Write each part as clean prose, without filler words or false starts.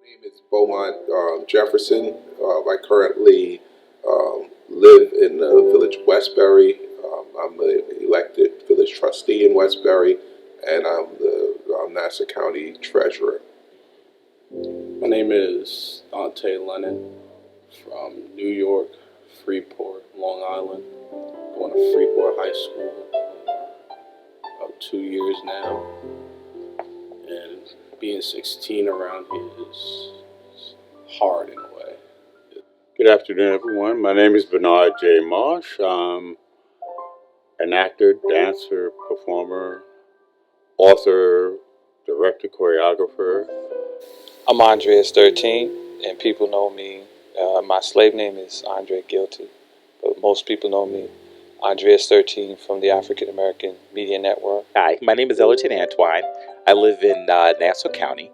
name is Beaumont Jefferson. I currently live in the village of Westbury. I'm the elected village trustee in Westbury, and I'm the Nassau County treasurer. My name is Dante Lennon from New York, Freeport, Long Island. Going to Freeport High School for about 2 years now. And being 16 around here is hard in a way. Good afternoon, everyone. My name is Bernard J. Marsh. I'm an actor, dancer, performer, author, director, choreographer. I'm Andreas 13, and people know me. My slave name is Andre Guilty, but most people know me Andreas 13 from the African American Media Network. Hi, my name is Ellerton Antwine. I live in Nassau County.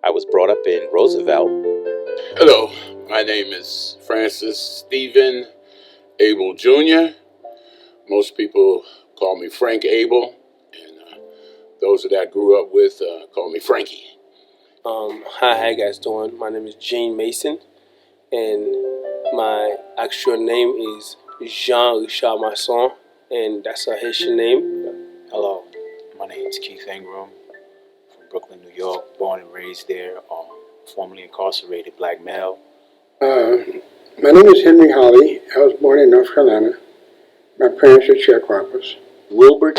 I was brought up in Roosevelt. Hello, my name is Francis Stephen Abel Jr. Most people call me Frank Abel, and those that I grew up with call me Frankie. Hi, how you guys doing? My name is Gene Mason, and my actual name is Jean Richard Masson, and that's a Haitian name. Hello, my name is Keith Ingram from Brooklyn, New York, born and raised there, formerly incarcerated black male. My name is Henry Holly. I was born in North Carolina. My parents are sharecroppers. Wilbert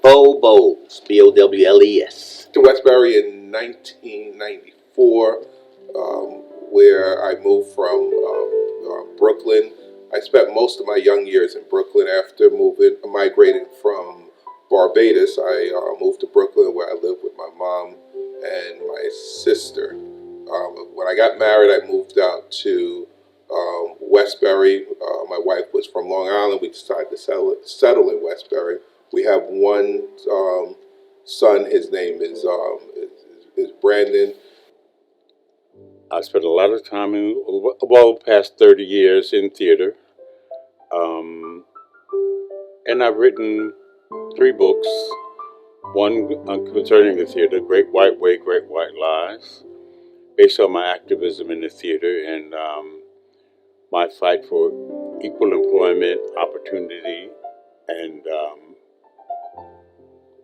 Bo Bowles, Bowles. To Westbury in 1994, where I moved from Brooklyn. I spent most of my young years in Brooklyn. After migrating from Barbados, I moved to Brooklyn, where I lived with my mom and my sister. When I got married, I moved out to Westbury. My wife was from Long Island. We decided to settle in Westbury. We have one son. His name is Brandon. I spent a lot of time past 30 years in theater. And I've written 3 books. One concerning the theater, Great White Way, Great White Lies, based on my activism in the theater and my fight for equal employment, opportunity, and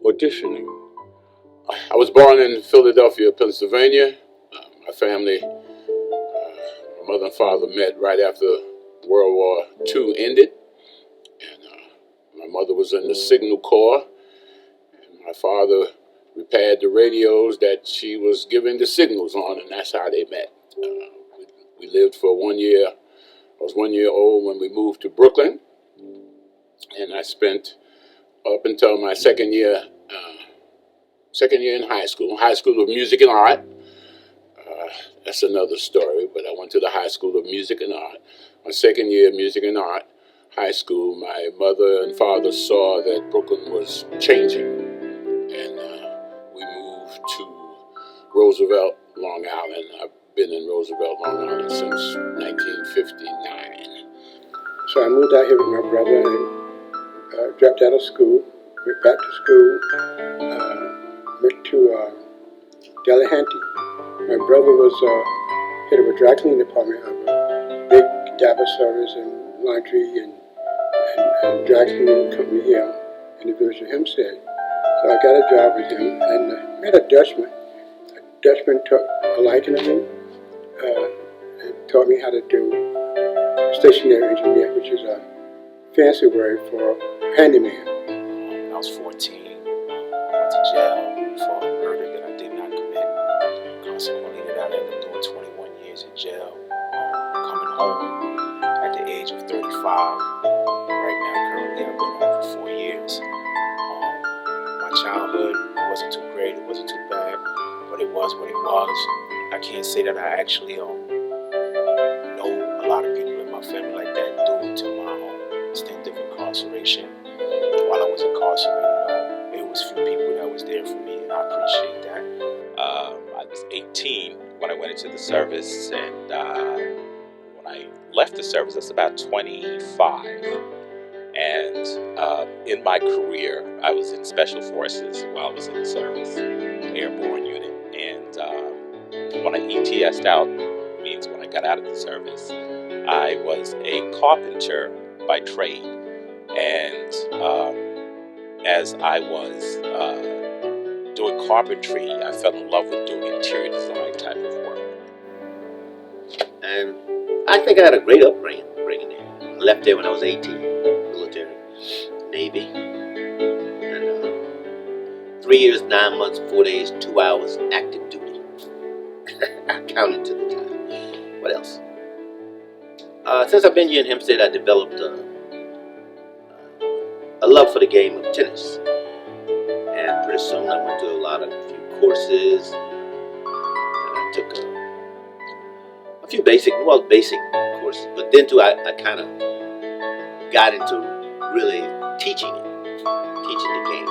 auditioning. I was born in Philadelphia, Pennsylvania. My family, my mother and father met right after World War II ended. And my mother was in the Signal Corps. And my father repaired the radios that she was giving the signals on, and that's how they met. We lived for 1 year. I was 1 year old when we moved to Brooklyn. And I spent up until my second year in high school of music and art. That's another story, but I went to the High School of Music and Art. My second year of music and art, high school, my mother and father saw that Brooklyn was changing, and we moved to Roosevelt, Long Island. I've been in Roosevelt, Long Island since 1959. So I moved out here with my brother and dropped out of school, went back to school, went to Delahanty. My brother was head of a dry cleaning department of a big diaper service and laundry and dry cleaning company here in the village of Hempstead. So I got a job with him and met a Dutchman. A Dutchman took a liking to me and taught me how to do stationary engineer, which is a fancy word for handyman. When I was 14, I went to jail for a murder that I did not commit. Consequently, I ended up doing 21 years in jail. Coming home at the age of 35. Right now, currently, I've been home for 4 years. My childhood wasn't too great, it wasn't too bad, but it was what it was. I can't say that I actually know a lot of people in my family like that due to my stint of incarceration. While I was incarcerated, there was few people that was there for me, and I appreciate that. I was 18 when I went into the service, and when I left the service, I was about 25. And in my career, I was in Special Forces while I was in the service, Airborne Unit. And when I ETS'd out, means when I got out of the service, I was a carpenter by trade. And as I was doing carpentry, I fell in love with doing interior design type of work. And I think I had a great upbringing there. I left there when I was 18, military, Navy. And 3 years, 9 months, 4 days, 2 hours, active duty. I counted to the time. What else? Since I've been here in Hempstead, I developed a love for the game of tennis. And pretty soon I went to a few courses. And I took a few basic courses. But then too, I kind of got into really teaching the game.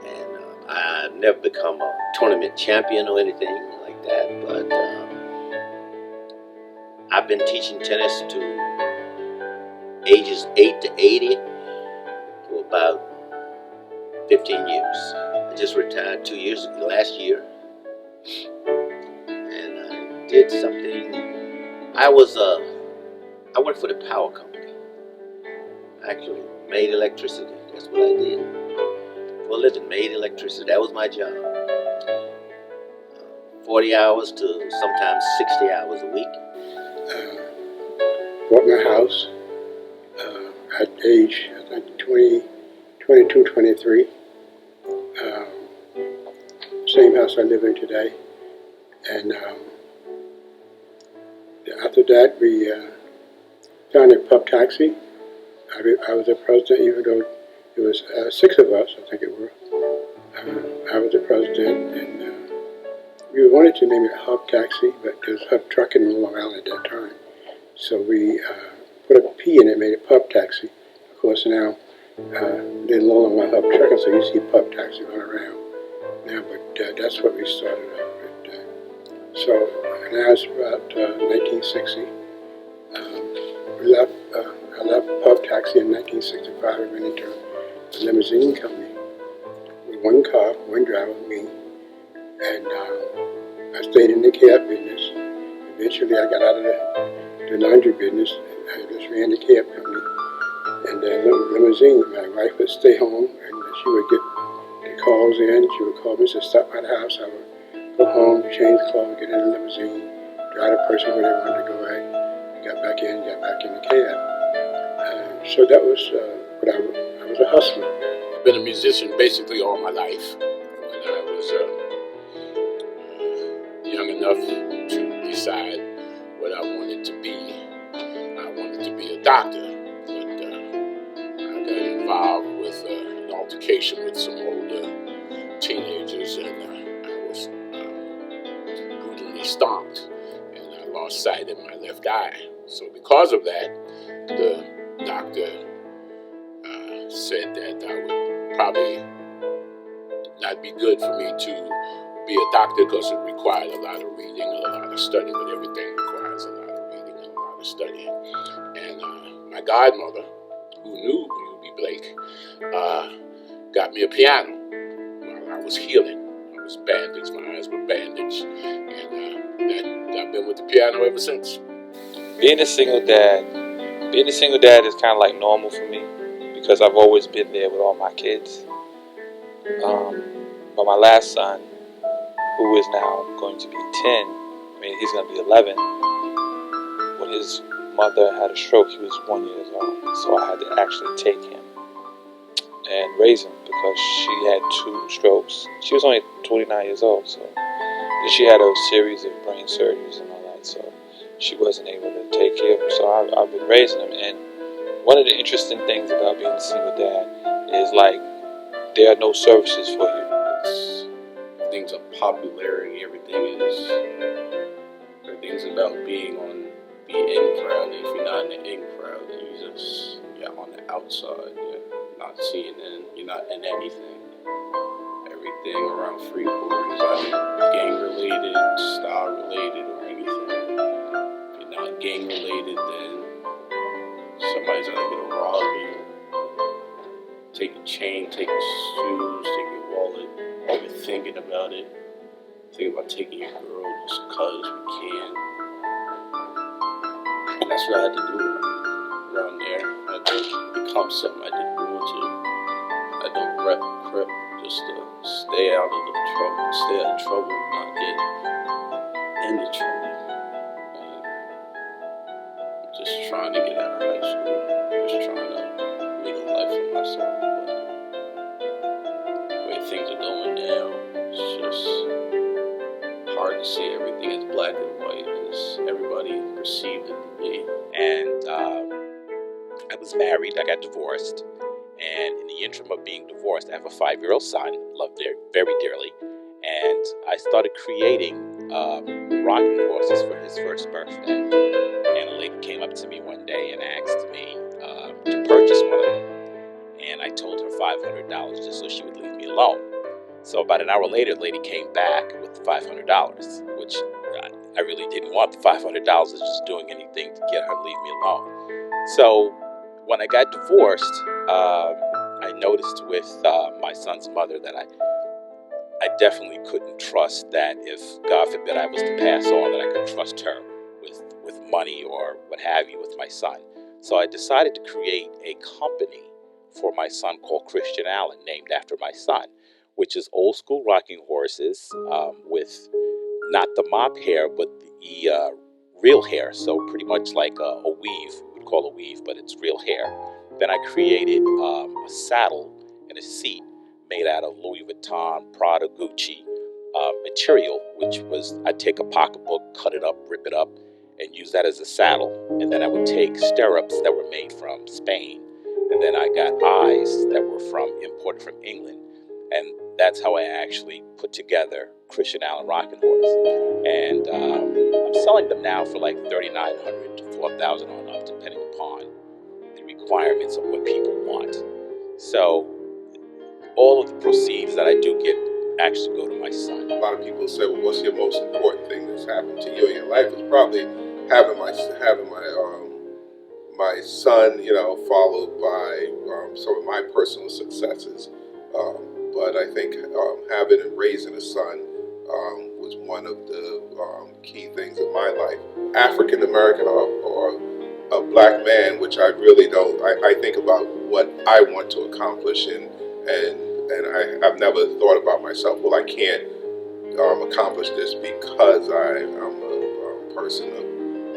And I've never become a tournament champion or anything like that. But I've been teaching tennis to ages 8 to 80 for about 15 years. I just retired 2 years ago, last year. And I did something. I worked for the power company. I actually made electricity. That's what I did. For a living, made electricity. That was my job. 40 hours to sometimes 60 hours a week. Bought my house at age, I think, 22, 23. Same house I live in today. And after that, we founded Pub Taxi. I was the president, even though it was 6 of us, I think it were. I was the president, and we wanted to name it Hub Taxi, but there was Hub Trucking in Long Island at that time. So we put a P in it, made it Pub Taxi. Of course, now they're no longer Hub Trucking, so you see Pub Taxi run around now. But that's what we started off with. So now it's about 1960. I left Pub Taxi in 1965 and went into a limousine company with one car, one driver, me. And I stayed in the cab business. Eventually, I got out of the laundry business. I just ran the cab company. And the limousine, my wife would stay home, and she would get the calls in. She would call me, say, stop by the house. I would go home, change clothes, get in the limousine, drive the person where they wanted to go at. Got back in the cab. So that was what I was a hustler. I've been a musician basically all my life. When I was young enough to decide what I wanted to be, I wanted to be a doctor. But I got involved with an altercation with some older teenagers, and I was brutally stomped, and I lost sight in my left eye. So because of that, the doctor said that I would probably not be good for me to be a doctor because it required a lot of reading and a lot of studying, but everything requires a lot of reading and a lot of studying. And my godmother, who knew U.B. Blake, got me a piano while I was healing. I was bandaged, my eyes were bandaged, and I've been with the piano ever since. Being a single dad is kind of like normal for me because I've always been there with all my kids. But my last son, who is now going to be 10, he's going to be 11. When his mother had a stroke, he was 1 year old. So I had to actually take him and raise him because she had 2 strokes. She was only 29 years old. So she had a series of brain surgeries and all that. So she wasn't able to take care of him, so I've been raising him. And one of the interesting things about being a single dad is there are no services for you. Things of popularity, everything's about being in crowd. If you're not in the in crowd, then you're on the outside. You're not seeing in. You're not in anything. Everything around Freeport is either gang related, style related, or anything. Not gang related, then somebody's gonna rob you, take your chain, take your shoes, take your wallet, even thinking about it. think about taking your girl just because we can. And that's what I had to do around there. I had to become something I didn't want to. I had to prep just to stay out of the trouble, stay out of trouble, not get into trouble. And just trying to get out of high school, just trying to make a life for myself. But the way things are going down, it's just hard to see everything as black and white as everybody perceived it to be. And I was married. I got divorced. And in the interim of being divorced, I have a 5-year-old son, loved her very dearly. And I started creating rocking horses for his first birthday. And a lady came up to me one day and asked me to purchase one of them. And I told her $500 just so she would leave me alone. So about an hour later, the lady came back with the $500, which I really didn't want. The $500 was just doing anything to get her to leave me alone. So when I got divorced, I noticed with my son's mother that I definitely couldn't trust that if, God forbid, I was to pass on, that I could trust her with money or what have you with my son. So I decided to create a company for my son called Christian Allen, named after my son, which is old school rocking horses with not the mop hair, but the real hair. So pretty much like a weave, we would call a weave, but it's real hair. Then I created a saddle and a seat made out of Louis Vuitton, Prada, Gucci material, which was, I'd take a pocketbook, cut it up, rip it up, and use that as a saddle. And then I would take stirrups that were made from Spain. And then I got eyes that were imported from England. And that's how I actually put together Christian Allen Rocking Horse. And I'm selling them now for like $3,900 to $4,000 on up, depending upon the requirements of what people want. So all of the proceeds that I do get actually go to my son. A lot of people say, well, what's your most important thing that's happened to you in your life? It's probably having my son, followed by some of my personal successes. But I think having and raising a son was one of the key things in my life. African American or a black man, which I really don't. I think about what I want to accomplish, and I've never thought about myself. Well, I can't accomplish this because I'm a person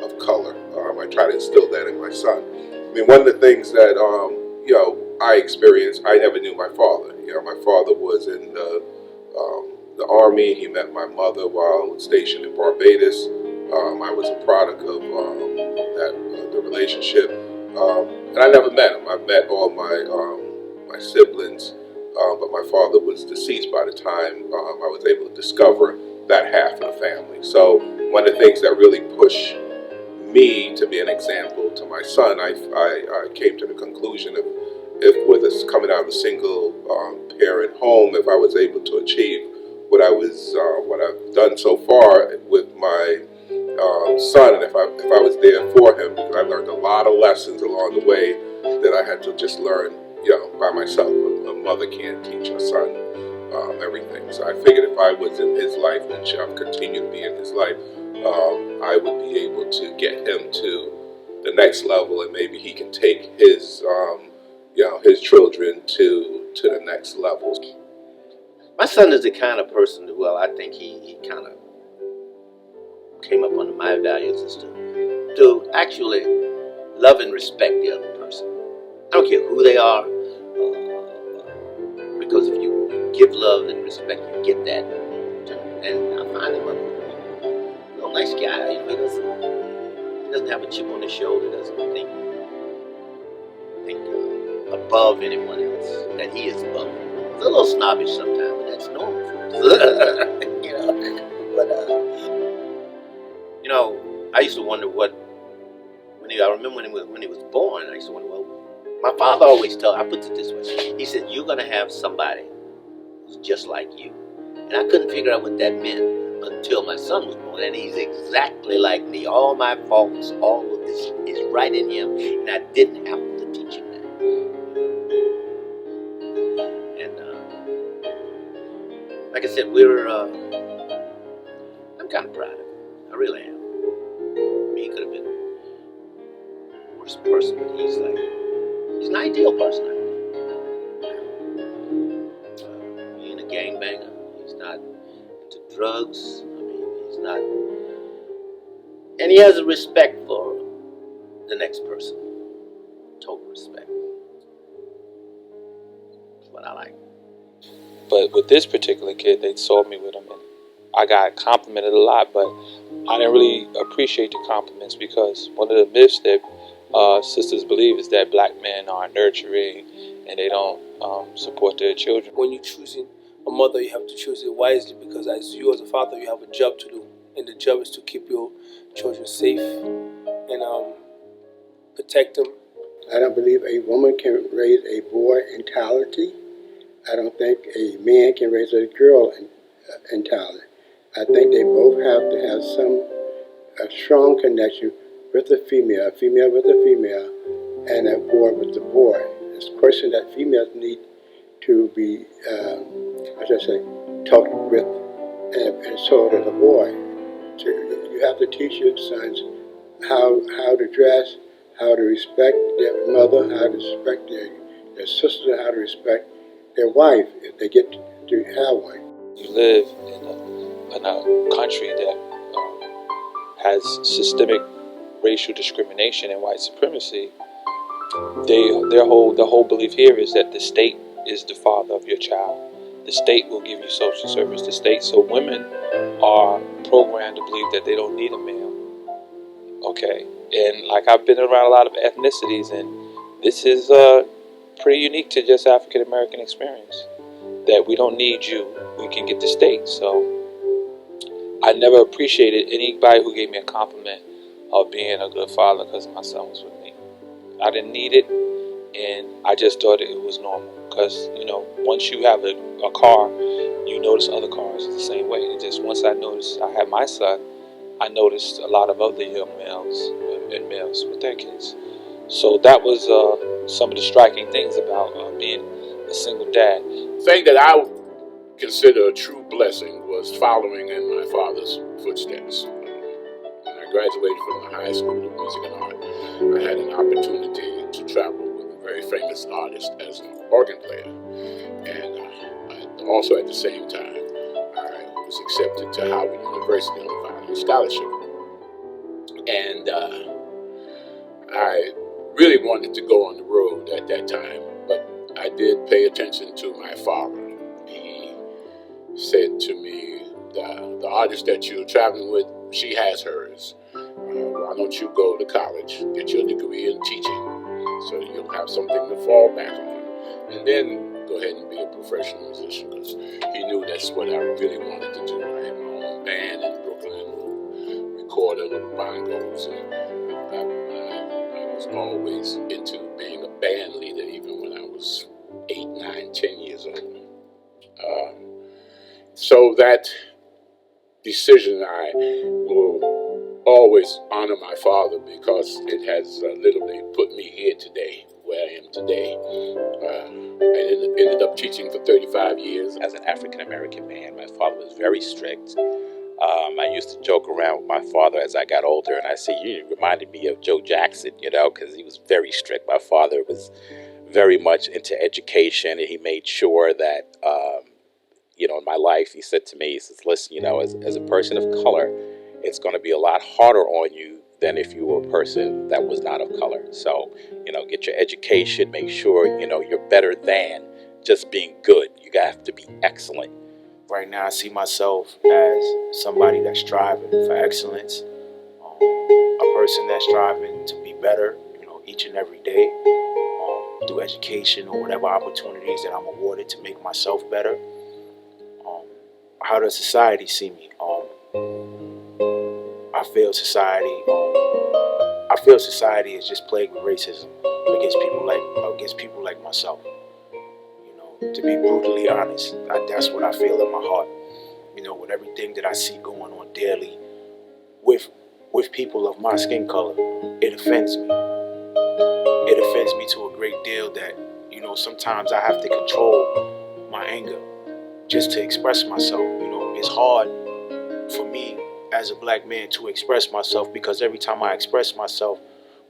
of color. I try to instill that in my son. I mean, one of the things that I experienced, I never knew my father. My father was in the Army. He met my mother while stationed in Barbados. I was a product of the relationship, and I never met him. I met all my siblings, but my father was deceased by the time I was able to discover that half of the family. So one of the things that really pushed me to be an example to my son, I came to the conclusion of, if with us coming out of a single parent home, if I was able to achieve what I've done so far with my son, and if I was there for him, because I learned a lot of lessons along the way that I had to just learn, by myself. A mother can't teach her son everything. So I figured if I was in his life, and I've continued to be in his life, I would be able to get him to the next level, and maybe he can take his his children to the next level. My son is the kind of person that, I think he kind of came up under my values is to actually love and respect the other person. I don't care who they are, because if you give love and respect, you get that. And I find him a real nice guy. He doesn't have a chip on his shoulder. Doesn't think above anyone else, that he is above. He's a little snobbish sometimes, but that's normal for us. I used to wonder I remember when he was born, I used to wonder, my father always I put it this way, he said, you're going to have somebody who's just like you. And I couldn't figure out what that meant until my son was born, and he's exactly like me. All my faults, all of this is right in him, and I didn't have to teach him that. And like I said, I really am. I mean, he could have been the worst person, but he's an ideal person, I think. He ain't a gangbanger. He's not into drugs. I mean, he's not. And he has a respect for the next person. Total respect. That's what I like. But with this particular kid, they saw me with him, and I got complimented a lot, but I didn't really appreciate the compliments because one of the myths that sisters believe is that black men are nurturing and they don't support their children. When you're choosing a mother, you have to choose it wisely because as you as a father, you have a job to do. And the job is to keep your children safe and protect them. I don't believe a woman can raise a boy entirely. I don't think a man can raise a girl entirely. I think they both have to have a strong connection with a female with a female, and a boy with the boy. It's a question that females need to be, talked with, and so does a boy. So you have to teach your sons how to dress, how to respect their mother, how to respect their sister, how to respect their wife if they get to have one. You live in a country that has systemic racial discrimination and white supremacy. The whole belief here is that the state is the father of your child. The state will give you social service. The state. So women are programmed to believe that they don't need a male. Okay, and like I've been around a lot of ethnicities, and this is pretty unique to just African American experience. That we don't need you. We can get the state. So I never appreciated anybody who gave me a compliment of being a good father because my son was with me. I didn't need it, and I just thought it was normal. Because, once you have a car, you notice other cars the same way. And just once I noticed I had my son, I noticed a lot of other young males and males with their kids. So that was some of the striking things about being a single dad. The thing that I consider a true blessing was following in my father's footsteps. When I graduated from the high school of music and art, I had an opportunity to travel with a very famous artist as an organ player. And also at the same time, I was accepted to Howard University on a Violin Scholarship. And I really wanted to go on the road at that time, but I did pay attention to my father. He said to me, the artist that you're traveling with, she has hers. Why don't you go to college, get your degree in teaching, so you'll have something to fall back on, and then go ahead and be a professional musician, because he knew that's what I really wanted to do. I had my own band in Brooklyn, recorded little bongos, and I was always into being a band leader, even when I was 8, 9, 10 years old. So that decision, I will always honor my father because it has literally put me here today, where I am today. I ended up teaching for 35 years. As an African American man, my father was very strict. I used to joke around with my father as I got older, and I say, you reminded me of Joe Jackson, because he was very strict. My father was very much into education, and he made sure that, in my life, he said to me, he says, listen, as a person of color, it's going to be a lot harder on you than if you were a person that was not of color. So, get your education, make sure, you're better than just being good. You have to be excellent. Right now, I see myself as somebody that's striving for excellence, a person that's striving to be better, each and every day, through education or whatever opportunities that I'm awarded to make myself better. How does society see me? I feel society is just plagued with racism against people like myself. To be brutally honest, that's what I feel in my heart. With everything that I see going on daily with people of my skin color, it offends me. It offends me to a great deal that, sometimes I have to control my anger just to express myself. It's hard for me as a black man to express myself, because every time I express myself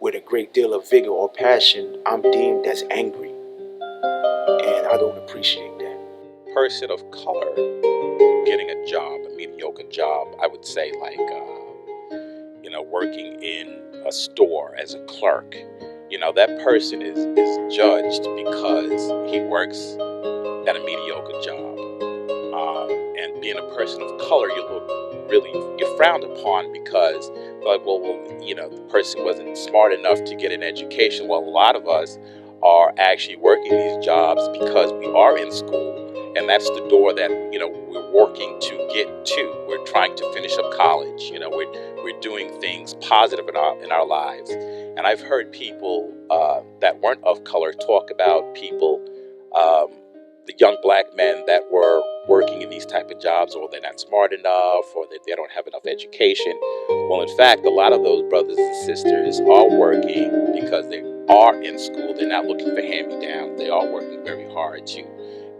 with a great deal of vigor or passion, I'm deemed as angry. And I don't appreciate that. Person of color getting a job, a mediocre job, I would say, like, working in a store as a clerk. That person is judged because he works at a mediocre job. And being a person of color, you're frowned upon because, like, the person wasn't smart enough to get an education. Well, a lot of us are actually working these jobs because we are in school, and that's the door that we're working to get to. We're trying to finish up college. We're doing things positive in our lives. And I've heard people that weren't of color talk about people, the young black men that were working in these type of jobs, or they're not smart enough, or that they don't have enough education. Well, in fact, a lot of those brothers and sisters are working because they are in school. They're not looking for hand-me-downs. They are working very hard to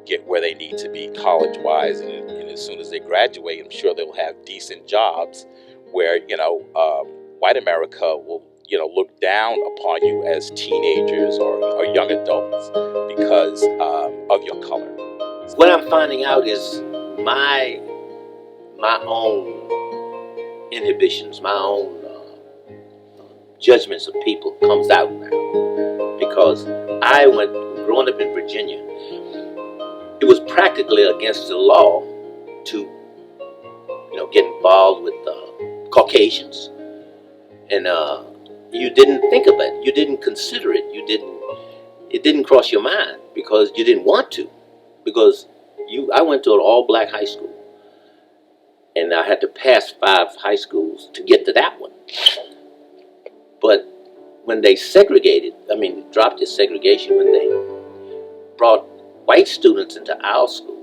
get where they need to be college-wise, and as soon as they graduate, I'm sure they'll have decent jobs where, white America will, look down upon you as teenagers or young adults because of your color. What I'm finding out is my own inhibitions, my own judgments of people comes out now, because growing up in Virginia, it was practically against the law to get involved with Caucasians, and you didn't think of it, you didn't consider it, it didn't cross your mind because you didn't want to, because I went to an all-black high school, and I had to pass 5 high schools to get to that one. But when they dropped the segregation, when they brought white students into our school,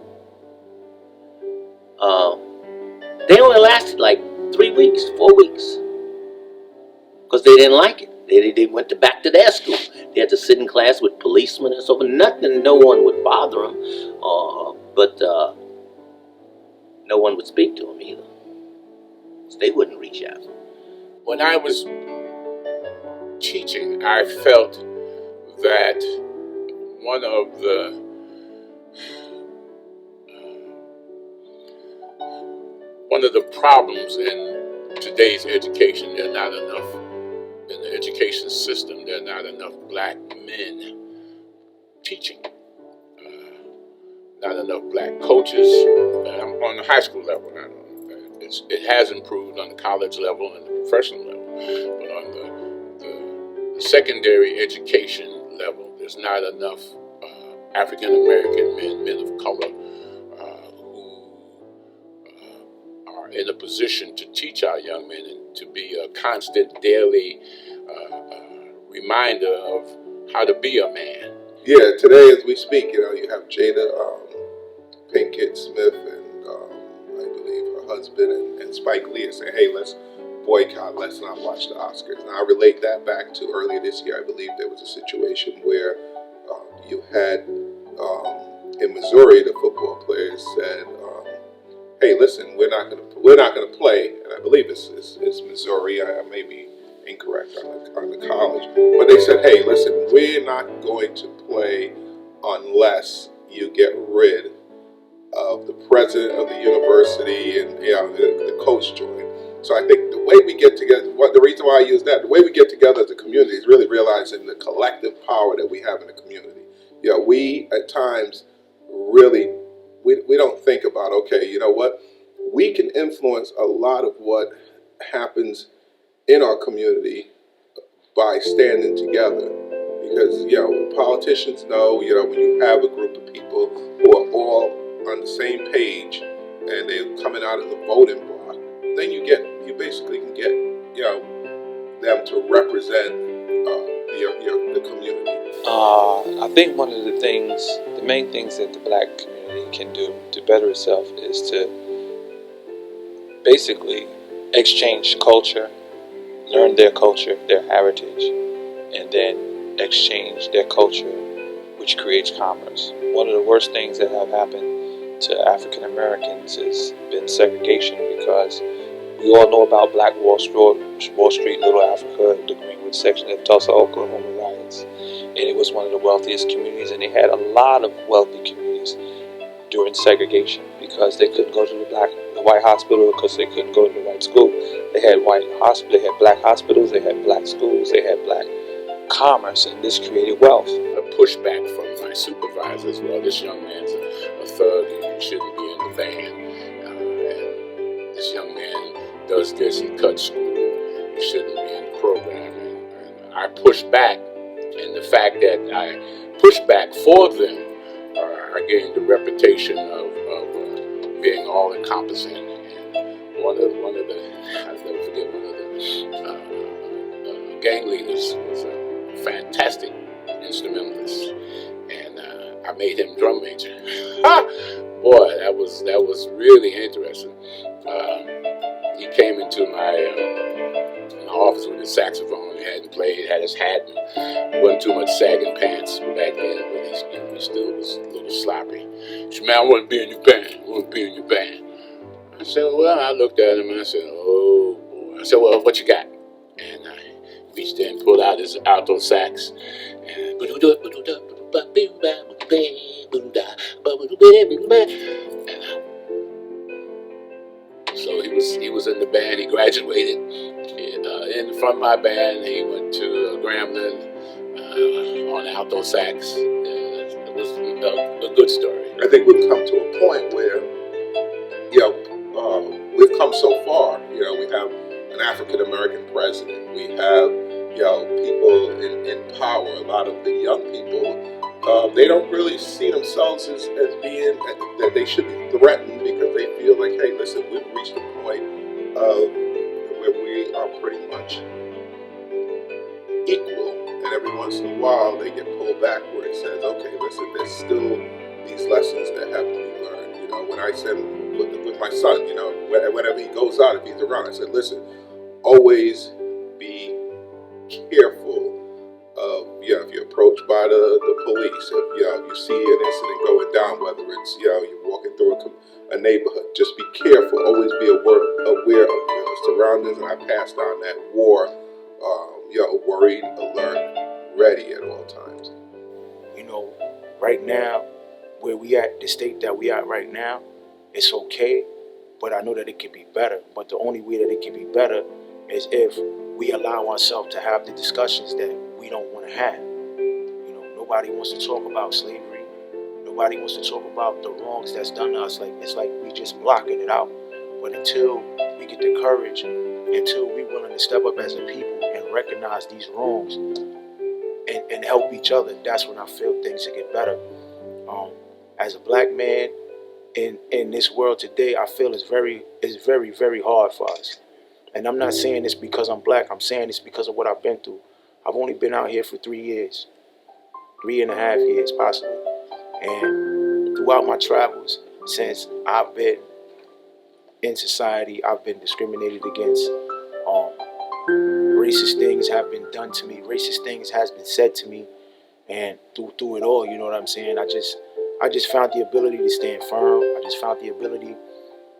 they only lasted like 3 weeks, 4 weeks, because they didn't like it. They went back to their school. They had to sit in class with policemen and so on. Nothing, no one would bother them, but no one would speak to them either. So they wouldn't reach out. When I was teaching, I felt that one of the problems in today's education, there are not enough, in the education system, there are not enough black men teaching. Not enough black coaches. I'm on the high school level now. It has improved on the college level and the professional level, but on the secondary education level, there's not enough African American men of color who are in a position to teach our young men and to be a constant daily reminder of how to be a man. Yeah, today as we speak, you have Jada Pinkett Smith and I believe her husband and Spike Lee are saying, hey, let's boycott, let's not watch the Oscars. And I relate that back to earlier this year. I believe there was a situation where you had in Missouri, the football players said, hey, listen, we're not gonna play, and I believe it's Missouri. I may be incorrect on the college, but they said, hey, listen, we're not going to play unless you get rid of the president of the university and the coach join. So I think the way we get together, the reason why I use that, the way we get together as a community is really realizing the collective power that we have in the community. We at times really, we don't think about, okay, you know what, we can influence a lot of what happens in our community by standing together. Because, politicians know, when you have a group of people who are all on the same page and they're coming out of the voting block, then you basically can get, them to represent the community. I think one of the main things that the black community can do to better itself is to basically exchange culture, learn their culture, their heritage, and then exchange their culture, which creates commerce. One of the worst things that have happened to African Americans has been segregation, because We all know about Black Wall Street, Little Africa, the Greenwood section of Tulsa, Oklahoma riots. And it was one of the wealthiest communities, and they had a lot of wealthy communities during segregation because they couldn't go to the white hospital because they couldn't go to the white school. They had they had black hospitals, they had black schools, they had black commerce, and this created wealth. A pushback from my supervisors, well, this young man's a thug, and he shouldn't be in the van. And this young man does this, he cuts school, he shouldn't be in the program. And I pushed back, and the fact that I pushed back for them, I gained the reputation of being all-encompassing. And one of the, I'll never forget, one of the gang leaders was a fantastic instrumentalist, and I made him drum major. Boy, that was really interesting. He came into my office with his saxophone. He hadn't played, had his hat, and wasn't too much sagging pants back then, but he still was a little sloppy. He said, "Man, I want to be in your band. I want to be in your band." I said, well, I looked at him and I said, oh boy. I said, well, what you got? And I reached in and pulled out his alto sax. And so he was in the band. He graduated. And from my band, he went to Grambling on alto sax. It was a good story. I think we've come to a point where, we've come so far. We have an African American president. We have, people in power. A lot of the young people, they don't really see themselves as being that they should be threatened because they feel like, hey, listen, we've reached a point of where we are pretty much equal. And every once in a while, they get pulled back where it says, okay, listen, there's still these lessons that have to be learned. When I said with my son, whenever he goes out, if he's around, I said, listen, always be careful of, if you're approached by the police, if you see an incident going down, whether it's, you're walking through a neighborhood, just be careful. Always be aware of your surroundings. And I passed on that war, worried, alert, ready at all times. Right now, where we at, the state that we at right now, it's okay, but I know that it could be better. But the only way that it can be better is if we allow ourselves to have the discussions that we don't want to have. Nobody wants to talk about slavery. Nobody wants to talk about the wrongs that's done to us. It's like we just blocking it out. But until we get the courage, until we're willing to step up as a people and recognize these wrongs and help each other, that's when I feel things will get better. As a black man in this world today, I feel it's very, very hard for us. And I'm not saying this because I'm black. I'm saying this because of what I've been through. I've only been out here for 3 years, 3.5 years possibly. And throughout my travels, since I've been in society, I've been discriminated against. Racist things have been done to me. Racist things has been said to me. And through it all, you know what I'm saying? I just found the ability to stand firm. I just found the ability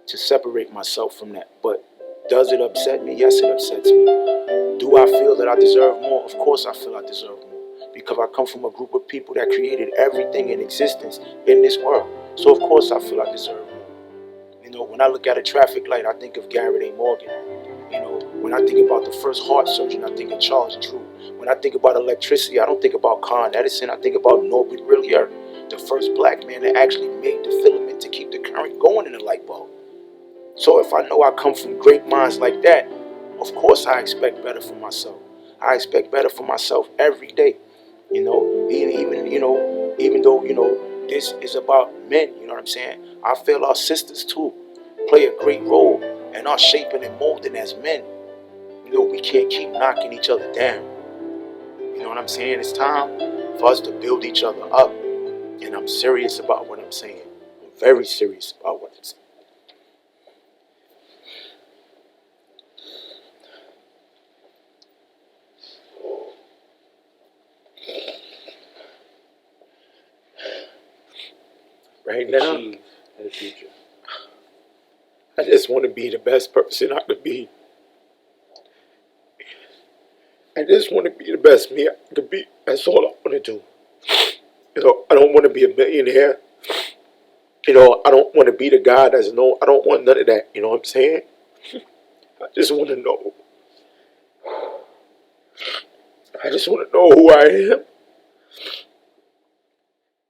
to separate myself from that. But does it upset me? Yes, it upsets me. Do I feel that I deserve more? Of course I feel I deserve more. Because I come from a group of people that created everything in existence in this world. So of course I feel I deserve more. When I look at a traffic light, I think of Garrett A. Morgan. When I think about the first heart surgeon, I think of Charles Drew. When I think about electricity, I don't think about Con Edison. I think about Norbert Wiener, the first black man that actually made the filament to keep the current going in the light bulb. So if I know I come from great minds like that, of course I expect better for myself. I expect better for myself every day. Even though, this is about men, you know what I'm saying? I feel our sisters too play a great role in our shaping and molding as men. We can't keep knocking each other down. You know what I'm saying? It's time for us to build each other up. And I'm serious about what I'm saying. I'm very serious about what I'm saying. Right now, Achieve in the future. I just want to be the best person I could be. I just want to be the best me I could be. That's all I want to do. I don't want to be a millionaire. I don't want to be the guy that's known. I don't want none of that. You know what I'm saying? I just want to know. I just want to know who I am.